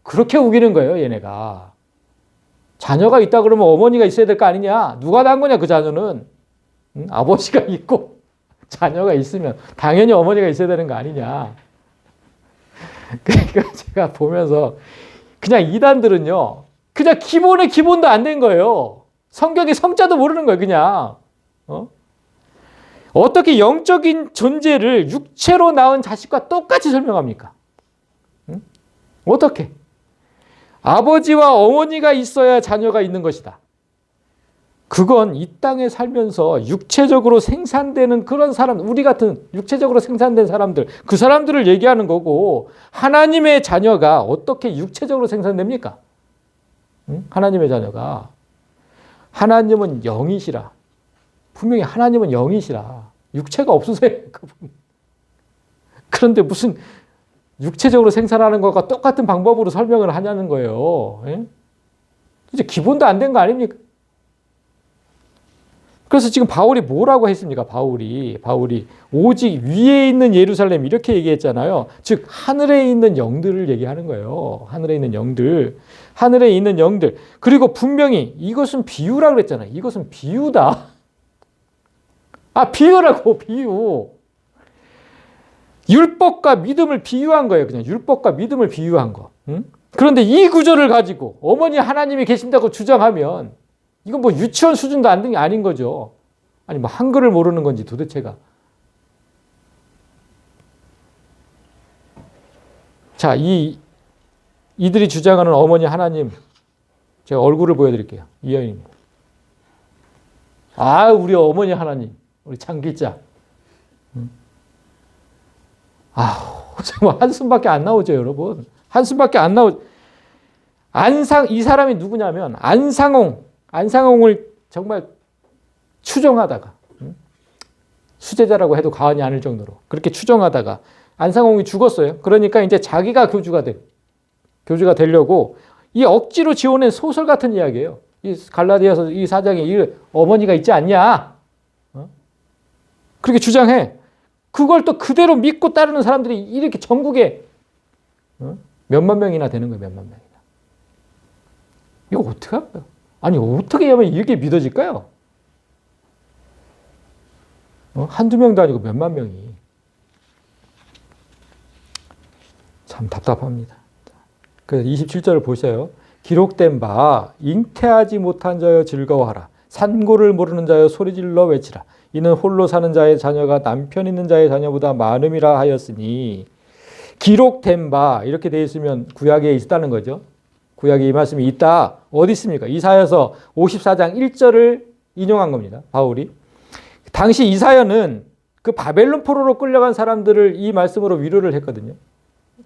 그렇게 우기는 거예요, 얘네가. 자녀가 있다 그러면 어머니가 있어야 될 거 아니냐? 누가 낳은 거냐, 그 자녀는. 아버지가 있고 자녀가 있으면 당연히 어머니가 있어야 되는 거 아니냐. 그러니까 제가 보면서 그냥 이단들은요, 그냥 기본의 기본도 안 된 거예요. 성경의 성자도 모르는 거예요, 그냥. 어떻게 영적인 존재를 육체로 낳은 자식과 똑같이 설명합니까? 어떻게? 아버지와 어머니가 있어야 자녀가 있는 것이다. 그건 이 땅에 살면서 육체적으로 생산되는 그런 사람, 우리 같은 육체적으로 생산된 사람들, 그 사람들을 얘기하는 거고, 하나님의 자녀가 어떻게 육체적으로 생산됩니까? 하나님의 자녀가. 하나님은 영이시라. 분명히 하나님은 영이시라. 육체가 없으세요. 그런데 무슨 육체적으로 생산하는 것과 똑같은 방법으로 설명을 하냐는 거예요. 이제 기본도 안 된 거 아닙니까? 그래서 지금 바울이 뭐라고 했습니까? 바울이 오직 위에 있는 예루살렘 이렇게 얘기했잖아요. 즉 하늘에 있는 영들을 얘기하는 거예요. 하늘에 있는 영들. 하늘에 있는 영들. 그리고 분명히 이것은 비유라 그랬잖아요. 이것은 비유다. 비유라고, 비유. 율법과 믿음을 비유한 거예요. 그냥 율법과 믿음을 비유한 거. 그런데 이 구절을 가지고 어머니 하나님이 계신다고 주장하면 이건 뭐 유치원 수준도 아닌 거죠. 아니 뭐 한글을 모르는 건지 도대체가. 자, 이들이 주장하는 어머니 하나님, 제가 얼굴을 보여드릴게요. 이여인입니다. 우리 어머니 하나님, 우리 장기자. 정말 한숨밖에 안 나오죠, 여러분. 한숨밖에 안 나오죠. 이 사람이 누구냐면 안상홍을 정말 추종하다가, 수제자라고 해도 과언이 아닐 정도로 그렇게 추종하다가 안상홍이 죽었어요. 그러니까 이제 자기가 교주가 되려고 이 억지로 지어낸 소설 같은 이야기예요. 이 갈라디아서 이 사장에 이 어머니가 있지 않냐? 그렇게 주장해. 그걸 또 그대로 믿고 따르는 사람들이 이렇게 전국에 몇만 명이나 되는 거예요. 몇만 명이나. 이거 어떻게 할까요? 아니 어떻게 하면 이렇게 믿어질까요? 한두 명도 아니고 몇만 명이. 참 답답합니다. 그래서 27절을 보세요. 기록된 바 잉태하지 못한 자여 즐거워하라. 산고를 모르는 자여 소리질러 외치라. 이는 홀로 사는 자의 자녀가 남편 있는 자의 자녀보다 많음이라 하였으니. 기록된 바 이렇게 되어 있으면 구약에 있다는 거죠. 구약에 이 말씀이 있다. 어디 있습니까? 이사야서 54장 1절을 인용한 겁니다. 바울이. 당시 이사야는 그 바벨론 포로로 끌려간 사람들을 이 말씀으로 위로를 했거든요.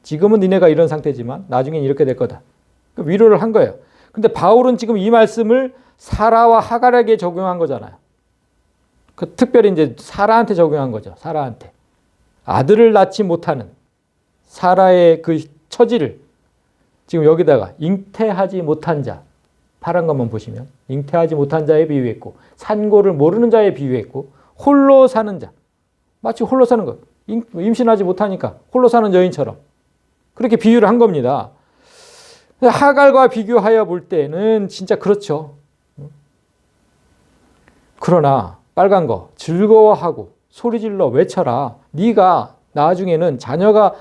지금은 니네가 이런 상태지만 나중엔 이렇게 될 거다. 그 위로를 한 거예요. 근데 바울은 지금 이 말씀을 사라와 하갈에게 적용한 거잖아요. 특별히 이제 사라한테 적용한 거죠. 사라한테. 아들을 낳지 못하는 사라의 그 처지를 지금 여기다가 잉태하지 못한 자, 파란 것만 보시면 잉태하지 못한 자에 비유했고 산고를 모르는 자에 비유했고 홀로 사는 자, 마치 홀로 사는 것, 임신하지 못하니까 홀로 사는 여인처럼 그렇게 비유를 한 겁니다. 하갈과 비교하여 볼 때는 진짜 그렇죠. 그러나 빨간 거 즐거워하고 소리질러 외쳐라. 네가 나중에는 자녀가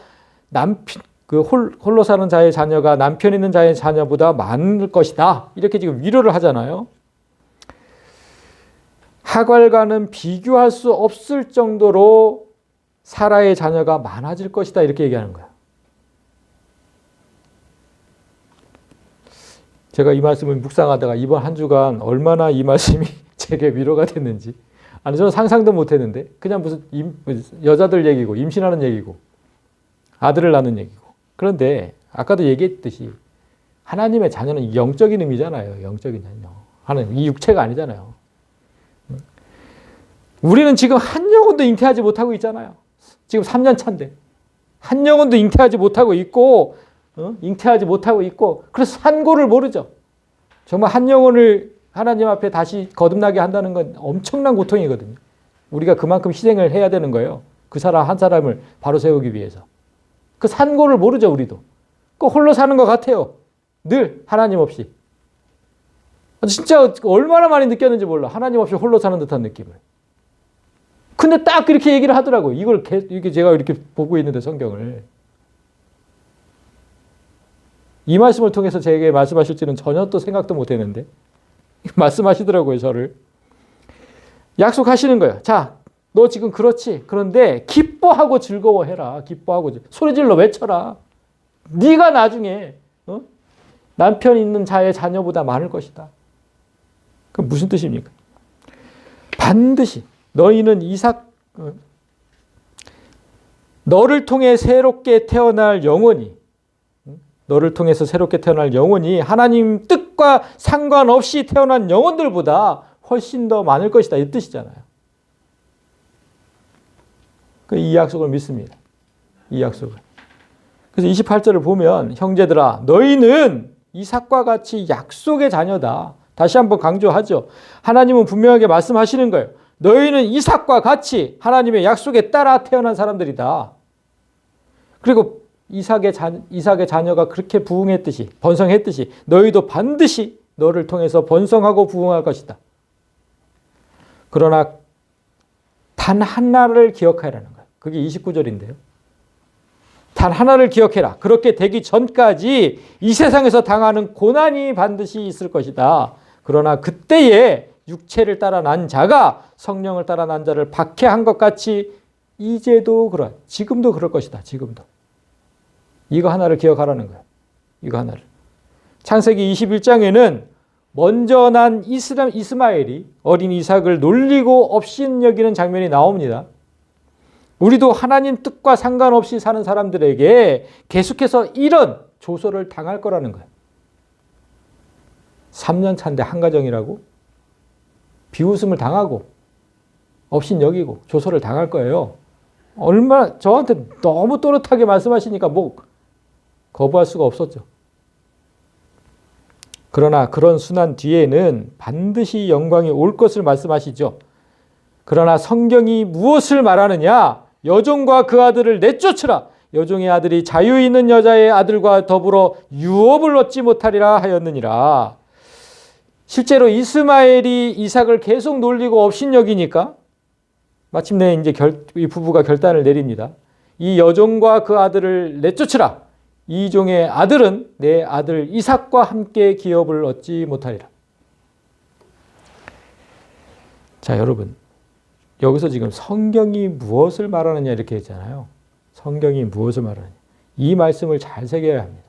홀로 사는 자의 자녀가 남편 있는 자의 자녀보다 많을 것이다. 이렇게 지금 위로를 하잖아요. 하갈과는 비교할 수 없을 정도로 사라의 자녀가 많아질 것이다. 이렇게 얘기하는 거야. 제가 이 말씀을 묵상하다가 이번 한 주간 얼마나 이 말씀이 제게 위로가 됐는지. 아니, 저는 상상도 못 했는데, 그냥 무슨 여자들 얘기고, 임신하는 얘기고, 아들을 낳는 얘기고. 그런데, 아까도 얘기했듯이, 하나님의 자녀는 영적인 의미잖아요. 영적인 자녀. 하나님, 이 육체가 아니잖아요. 우리는 지금 한 영혼도 잉태하지 못하고 있잖아요. 지금 3년 차인데. 한 영혼도 잉태하지 못하고 있고, 잉태하지 못하고 있고, 그래서 산고를 모르죠. 정말 한 영혼을 하나님 앞에 다시 거듭나게 한다는 건 엄청난 고통이거든요. 우리가 그만큼 희생을 해야 되는 거예요. 그 사람 한 사람을 바로 세우기 위해서. 그 산고를 모르죠, 우리도. 그 홀로 사는 것 같아요. 늘 하나님 없이. 진짜 얼마나 많이 느꼈는지 몰라. 하나님 없이 홀로 사는 듯한 느낌을. 근데 딱 그렇게 얘기를 하더라고요. 이게 제가 이렇게 보고 있는데 성경을. 이 말씀을 통해서 제게 말씀하실지는 전혀 또 생각도 못 했는데 말씀하시더라고요, 저를. 약속하시는 거예요. 자, 너 지금 그렇지. 그런데 기뻐하고 즐거워해라. 기뻐하고 소리질러 외쳐라. 네가 나중에 남편 있는 자의 자녀보다 많을 것이다. 그럼 무슨 뜻입니까? 반드시 너희는 너를 통해 새롭게 태어날 영혼이 너를 통해서 새롭게 태어날 영혼이 하나님 뜻과 상관없이 태어난 영혼들보다 훨씬 더 많을 것이다. 이 뜻이잖아요. 이 약속을 믿습니다. 이 약속을. 그래서 28절을 보면 형제들아 너희는 이삭과 같이 약속의 자녀다. 다시 한번 강조하죠. 하나님은 분명하게 말씀하시는 거예요. 너희는 이삭과 같이 하나님의 약속에 따라 태어난 사람들이다. 그리고 이삭의 자녀가 그렇게 부흥했듯이 번성했듯이 너희도 반드시 너를 통해서 번성하고 부흥할 것이다. 그러나 단 하나를 기억하라는 거예요. 그게 29절인데요. 단 하나를 기억해라. 그렇게 되기 전까지 이 세상에서 당하는 고난이 반드시 있을 것이다. 그러나 그때에 육체를 따라 난 자가 성령을 따라 난 자를 박해한 것 같이 이제도 지금도 그럴 것이다. 지금도. 이거 하나를 기억하라는 거예요. 이거 하나를. 창세기 21장에는 먼저 난 이스마엘이 어린 이삭을 놀리고 업신여기는 장면이 나옵니다. 우리도 하나님 뜻과 상관없이 사는 사람들에게 계속해서 이런 조소를 당할 거라는 거예요. 3년 차인데 한 가정이라고? 비웃음을 당하고 업신여기고 조소를 당할 거예요. 얼마나 저한테 너무 또렷하게 말씀하시니까 거부할 수가 없었죠. 그러나 그런 순환 뒤에는 반드시 영광이 올 것을 말씀하시죠. 그러나 성경이 무엇을 말하느냐? 여종과 그 아들을 내쫓으라. 여종의 아들이 자유 있는 여자의 아들과 더불어 유업을 얻지 못하리라 하였느니라. 실제로 이스마엘이 이삭을 계속 놀리고 업신여기니까 마침내 이제 이 부부가 결단을 내립니다. 이 여종과 그 아들을 내쫓으라. 이 종의 아들은 내 아들 이삭과 함께 기업을 얻지 못하리라. 자, 여러분. 여기서 지금 성경이 무엇을 말하느냐 이렇게 했잖아요. 성경이 무엇을 말하느냐. 이 말씀을 잘 새겨야 합니다.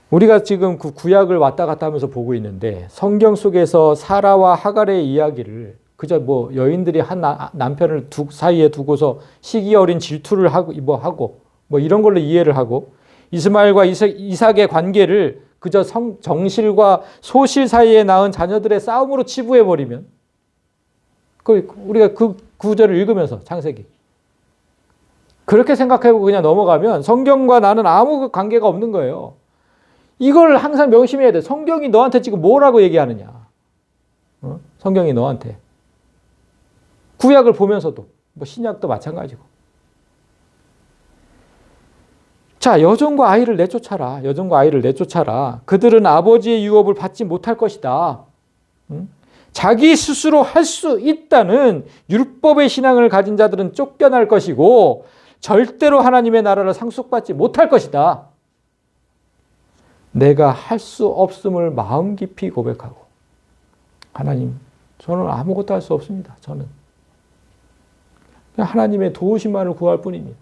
우리가 지금 그 구약을 왔다 갔다 하면서 보고 있는데 성경 속에서 사라와 하갈의 이야기를 그저 여인들이 한 남편을 사이에 두고서 시기 어린 질투를 하고 이런 걸로 이해를 하고 이스마엘과 이삭의 관계를 그저 정실과 소실 사이에 낳은 자녀들의 싸움으로 치부해버리면 우리가 그 구절을 읽으면서 창세기 그렇게 생각하고 그냥 넘어가면 성경과 나는 아무 관계가 없는 거예요. 이걸 항상 명심해야 돼. 성경이 너한테 지금 뭐라고 얘기하느냐. 성경이 너한테. 구약을 보면서도 뭐 신약도 마찬가지고. 자, 여종과 아이를 내쫓아라. 여종과 아이를 내쫓아라. 그들은 아버지의 유업을 받지 못할 것이다. 자기 스스로 할 수 있다는 율법의 신앙을 가진 자들은 쫓겨날 것이고 절대로 하나님의 나라를 상속받지 못할 것이다. 내가 할 수 없음을 마음 깊이 고백하고, 하나님, 저는 아무것도 할 수 없습니다. 저는 그냥 하나님의 도우심만을 구할 뿐입니다.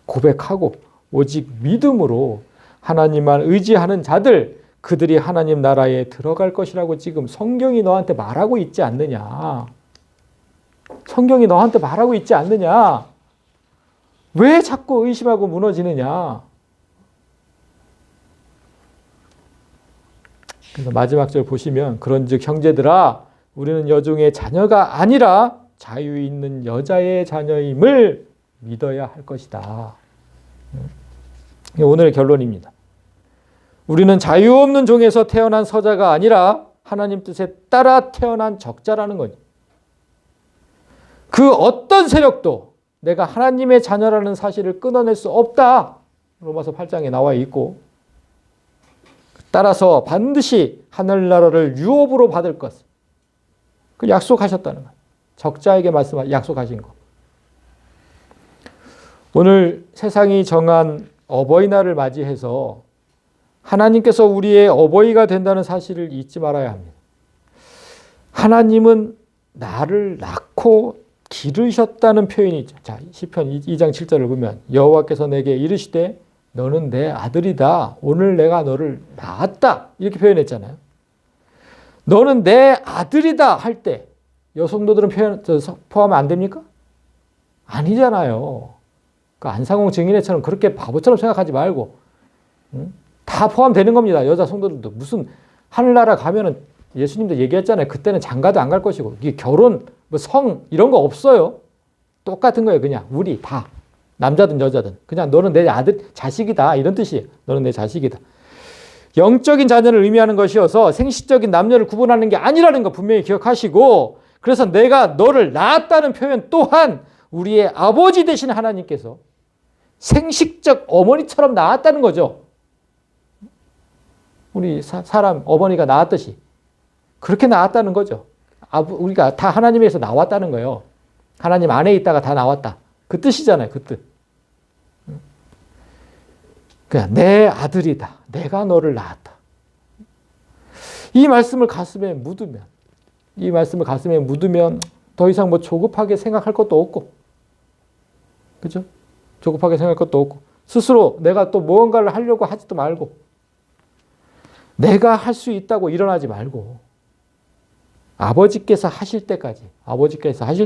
고백하고 오직 믿음으로 하나님만 의지하는 자들, 그들이 하나님 나라에 들어갈 것이라고 지금 성경이 너한테 말하고 있지 않느냐. 성경이 너한테 말하고 있지 않느냐. 왜 자꾸 의심하고 무너지느냐. 그래서 마지막 절 보시면, 그런즉 형제들아 우리는 여종의 자녀가 아니라 자유 있는 여자의 자녀임을 믿어야 할 것이다. 오늘의 결론입니다. 우리는 자유 없는 종에서 태어난 서자가 아니라 하나님 뜻에 따라 태어난 적자라는 거죠. 그 어떤 세력도 내가 하나님의 자녀라는 사실을 끊어낼 수 없다. 로마서 8장에 나와 있고, 따라서 반드시 하늘나라를 유업으로 받을 것. 그 약속하셨다는 거예요. 적자에게 약속하신 거. 오늘 세상이 정한 어버이날을 맞이해서 하나님께서 우리의 어버이가 된다는 사실을 잊지 말아야 합니다. 하나님은 나를 낳고 기르셨다는 표현이 있죠. 자, 시편 2장 7절을 보면 여호와께서 내게 이르시되 너는 내 아들이다. 오늘 내가 너를 낳았다. 이렇게 표현했잖아요. 너는 내 아들이다 할 때 여성도들은 포함 안 됩니까? 아니잖아요. 그 안상홍 증인회처럼 그렇게 바보처럼 생각하지 말고, 다 포함되는 겁니다. 여자 성도들도. 무슨 하늘나라 가면은 예수님도 얘기했잖아요. 그때는 장가도 안 갈 것이고, 이게 결혼, 뭐 성 이런 거 없어요. 똑같은 거예요. 그냥 우리 다. 남자든 여자든. 그냥 너는 내 아들, 자식이다. 이런 뜻이에요. 너는 내 자식이다. 영적인 자녀를 의미하는 것이어서 생식적인 남녀를 구분하는 게 아니라는 거 분명히 기억하시고, 그래서 내가 너를 낳았다는 표현 또한 우리의 아버지 되신 하나님께서 생식적 어머니처럼 낳았다는 거죠. 우리 사람 어머니가 낳았듯이 그렇게 낳았다는 거죠. 우리가 다 하나님에서 나왔다는 거예요. 하나님 안에 있다가 다 나왔다. 그 뜻이잖아요. 그 뜻. 그냥 내 아들이다. 내가 너를 낳았다. 이 말씀을 가슴에 묻으면 더 이상 뭐 조급하게 생각할 것도 없고, 그죠? 조급하게 생각할 것도 없고, 스스로 내가 또 무언가를 하려고 하지도 말고, 내가 할 수 있다고 일어나지 말고, 아버지께서 하실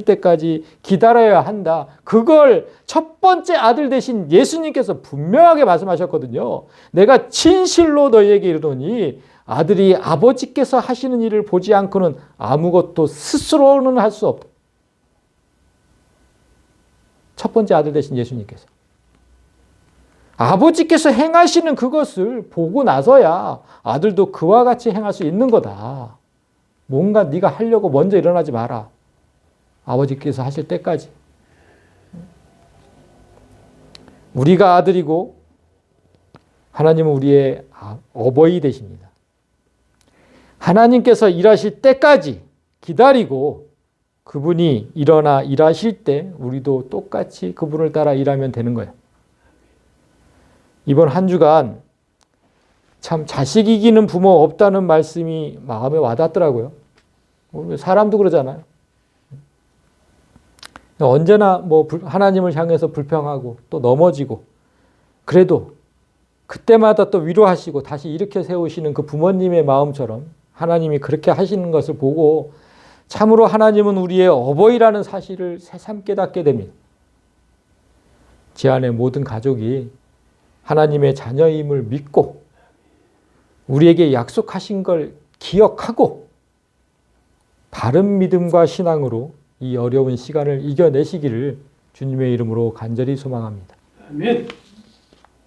때까지 기다려야 한다. 그걸 첫 번째 아들 되신 예수님께서 분명하게 말씀하셨거든요. 내가 진실로 너희에게 이르노니 아들이 아버지께서 하시는 일을 보지 않고는 아무것도 스스로는 할 수 없다. 첫 번째 아들 되신 예수님께서. 아버지께서 행하시는 그것을 보고 나서야 아들도 그와 같이 행할 수 있는 거다. 뭔가 네가 하려고 먼저 일어나지 마라. 아버지께서 하실 때까지. 우리가 아들이고 하나님은 우리의 어버이 되십니다. 하나님께서 일하실 때까지 기다리고 그분이 일어나 일하실 때 우리도 똑같이 그분을 따라 일하면 되는 거예요. 이번 한 주간 참 자식 이기는 부모 없다는 말씀이 마음에 와닿더라고요. 사람도 그러잖아요. 언제나 뭐 하나님을 향해서 불평하고 또 넘어지고, 그래도 그때마다 또 위로하시고 다시 일으켜 세우시는 그 부모님의 마음처럼 하나님이 그렇게 하시는 것을 보고 참으로 하나님은 우리의 어버이라는 사실을 새삼 깨닫게 됩니다. 제 안에 모든 가족이 하나님의 자녀임을 믿고 우리에게 약속하신 걸 기억하고 바른 믿음과 신앙으로 이 어려운 시간을 이겨내시기를 주님의 이름으로 간절히 소망합니다. 아멘.